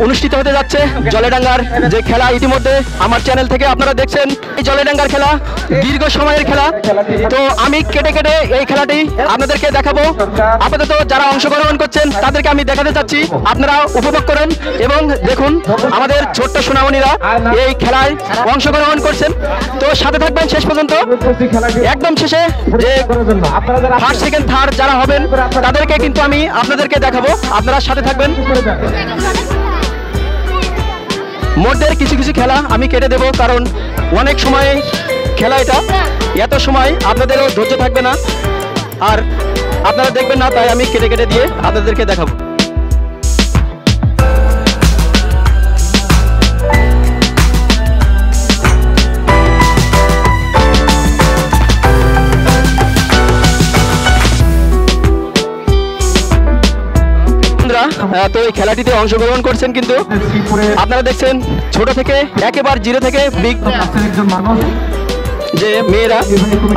অনুষ্ঠিত হতে যাচ্ছে জলেডাঙ্গার যে খেলা। ইতিমধ্যে আমার চ্যানেল থেকে আপনারা দেখছেন এই জলেডাঙ্গার খেলা, দীর্ঘ সময়ের খেলা। তো আমি কেটে কেটে এই খেলাটি আপনাদেরকে দেখাবো। আপাতত যারা অংশগ্রহণ করছেন তাদেরকে আমি দেখাতে চাচ্ছি, আপনারা উপভোগ করেন এবং দেখুন আমাদের ছোট্ট সোনামণিরা এই খেলায় অংশগ্রহণ করছেন। তো সাথে থাকবেন শেষ পর্যন্ত। একদম শেষে যে ফার্স্ট সেকেন্ড থার্ড যারা হবেন তাদেরকে কিন্তু আমি আপনাদেরকে দেখাবো, আপনারা সাথে থাকবেন। মোটদের কিছু কিছু খেলা আমি কেটে দেবো, কারণ অনেক সময় খেলা, এটা এত সময় আপনাদেরও ধৈর্য থাকবে না আর আপনারা দেখবেন না, তাই আমি কেটে কেটে দিয়ে আপনাদেরকে দেখাবো। তো এই খেলাটিতে অংশগ্রহণ করছেন কিন্তু আপনারা দেখছেন ছোট থেকে একেবারে জিরো থেকে বিগ যে মেয়েরা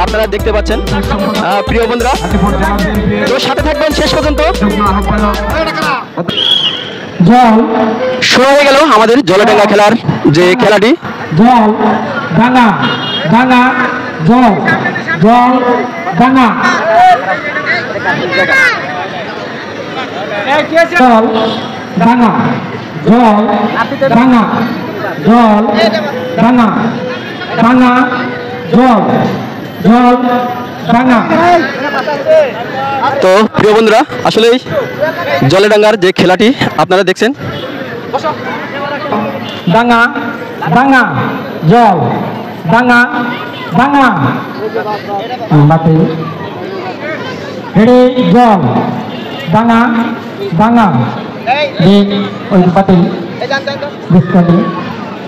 আপনারা দেখতে পাচ্ছেন। প্রিয় বন্ধুরা, তো সাথে থাকবেন শেষ পর্যন্ত। শুরু হয়ে গেল আমাদের জলডাঙ্গা খেলার যে খেলাটি। জল ডাঙ্গা ডাঙ্গা জল জল ডাঙ্গা জল ডাঙ্গা জল ডাঙ্গা জল ডাঙ্গা ডাঙ্গা জল জল ডাঙ্গা। তো প্রিয় বন্ধুরা, আসলে জলেডাঙ্গার যে খেলাটি আপনারা দেখছেন, ডাঙ্গা ডাঙ্গা জল ডাঙ্গা ডাঙ্গা বাতি হেড়ে জল ডাঙ্গা ডাঙ্গা ওই বাতি ডিসকালি।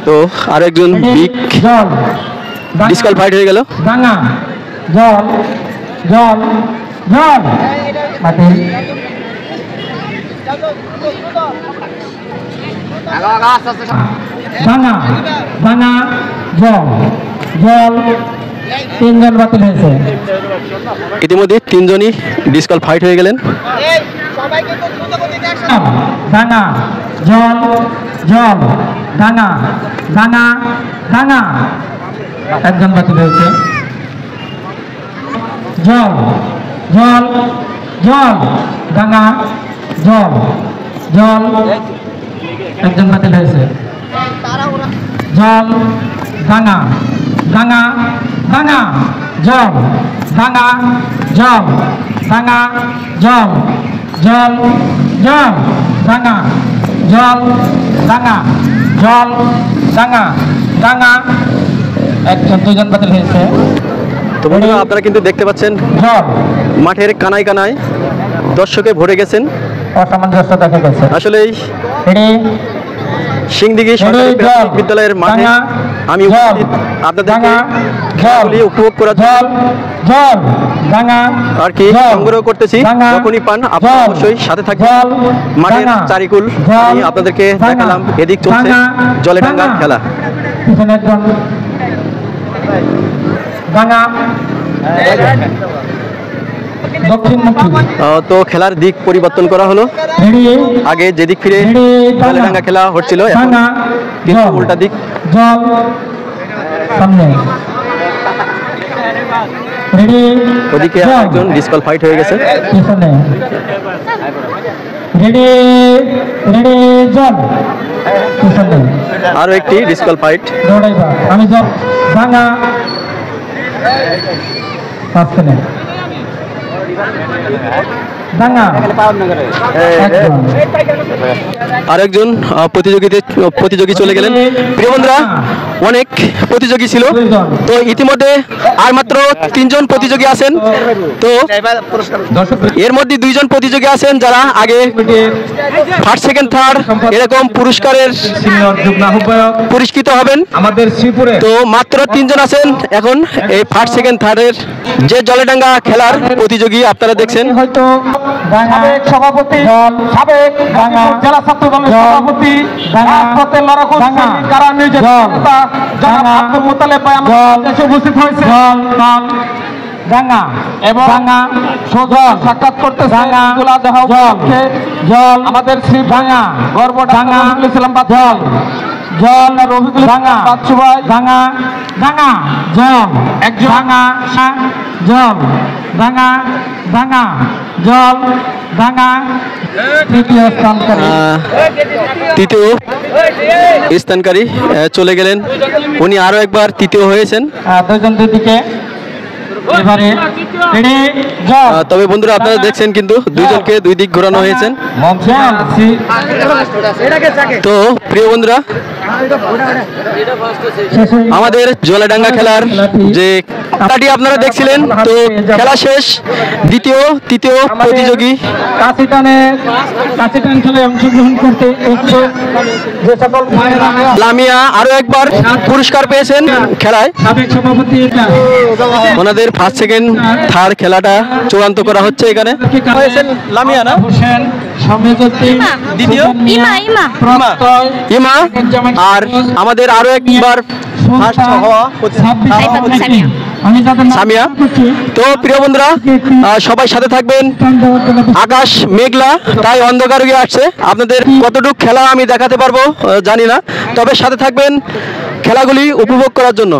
তো আরেকজন বিগ জল ডিসকালফাইড হয়ে গেল। ডাঙ্গা জল জল জল বাতি ডাঙ্গা ডাঙ্গা জল জল তিনজন বাতিল হয়েছে। ইতিমধ্যে তিনজনই ডিসকালফাইড হয়ে গেলেন। ডাঙ্গা জল জল ডাঙ্গা ডাঙ্গা ডাঙ্গা একজন বাতিল হয়েছে। জল জল জল ডাঙ্গা জল জল একজন বাতিল হয়েছে। জল ডাঙ্গা ডাঙ্গা ডাঙ্গা জল ডাঙ্গা জল ডাঙ্গা জল জল জল ডাঙ্গা জল ডাঙ্গা জল ডাঙ্গা ডাঙ্গা একজন দুজন বাতিল হয়েছে। তো বন্ধুরা, আপনারা কিন্তু দেখতে পাচ্ছেন জল মাঠের কানায় কানায় দর্শকে ভরে গেছেন। অসামঞ্জস্য দেখা গেছে। আসলেই সিংদিঘি সরকারি প্রাথমিক বিদ্যালয়ের মাঠে আমি আপনাদেরকে খেলাগুলি উপভোগ করার আর কি সংগ্রহ করতেছি। যখনই পান আপনারা অবশ্যই সাথে থাকবেন। মাঠের চারিকুল আমি আপনাদেরকে দেখালাম। এদিক চলছে জলেডাঙ্গার খেলা। তো খেলার দিক পরিবর্তন করা হলো। আগে যেদিক ফিরে জলেডাঙ্গা খেলা হচ্ছিল, এখন কিন্তু উল্টা দিক। জল সামনে ওদিকে একজন ডিসকালফাইড হয়ে গেছে। আরো একটি ডিসকালফাইড। আমি জল ভাঙা আরেকজন প্রতিযোগী চলে গেলেন। প্রিয় বন্ধুরা, অনেক প্রতিযোগী ছিল, তো ইতিমধ্যে আর মাত্র 3 জন প্রতিযোগী আছেন। তো এর মধ্যে 2 জন প্রতিযোগী আছেন যারা আগে ফার্স্ট সেকেন্ড থার্ড এরকম পুরস্কারের পুরস্কৃত হবেন আমাদের শ্রীপুরে। তো মাত্র 3 জন আছেন এখন এই ফার্স্ট সেকেন্ড থার্ডের যে জলেডাঙ্গা খেলার প্রতিযোগী আপনারা দেখছেন। হয়তো সাবেক সভাপতি, সাবেক জেলা ছাত্র দলের সভাপতি, কারা নিজের উপস্থিত হয়েছে। ডাঙ্গা এবং ডাঙ্গা সোজল সাক্ষাৎ করতে ডাঙ্গা গুলা দেওয়া উপলক্ষে জল আমাদের শ্রী ডাঙ্গা গর্ব ডাঙ্গা ইসলাম জল জল রফিকুল ডাঙ্গা বাদশুভাই ডাঙ্গা ডাঙ্গা জল একজন ডাঙ্গা জল ডাঙ্গা ডাঙ্গা জল ডাঙ্গা তৃতীয় স্থানকারী চলে গেলেন, উনি আরো একবার তৃতীয় হয়েছেন। দুজন দুদিকে এবারে তবে বন্ধুরা আপনারা দেখছেন কিন্তু দুইজনকে দুই দিক ঘোরানো হয়েছেন। তো প্রিয় বন্ধুরা, আমাদের জলেডাঙ্গা খেলার যে খেলাটি আপনারা দেখছিলেন, তো খেলা শেষ। দ্বিতীয় তৃতীয় প্রতিযোগী কাশি টানে খেলায় অংশগ্রহণ করতে যে সকল লামিয়া আরো একবার পুরস্কার পেয়েছেন খেলায়। সাবেক সভাপতি ওনাদের ফার্স্ট সেকেন্ড থার্ড খেলাটা চূড়ান্ত করা হচ্ছে এখানে। লামিয়া না হোসেন দ্বিতীয় ইমা, আর আমাদের আরো একবার ফার্স্ট হওয়া সামিয়া। তো প্রিয় বন্ধুরা, সবাই সাথে থাকবেন। আকাশ মেঘলা, তাই অন্ধকার হয়ে আসছে। আপনাদের কতটুকু খেলা আমি দেখাতে পারবো জানি না, তবে সাথে থাকবেন খেলাগুলি উপভোগ করার জন্য।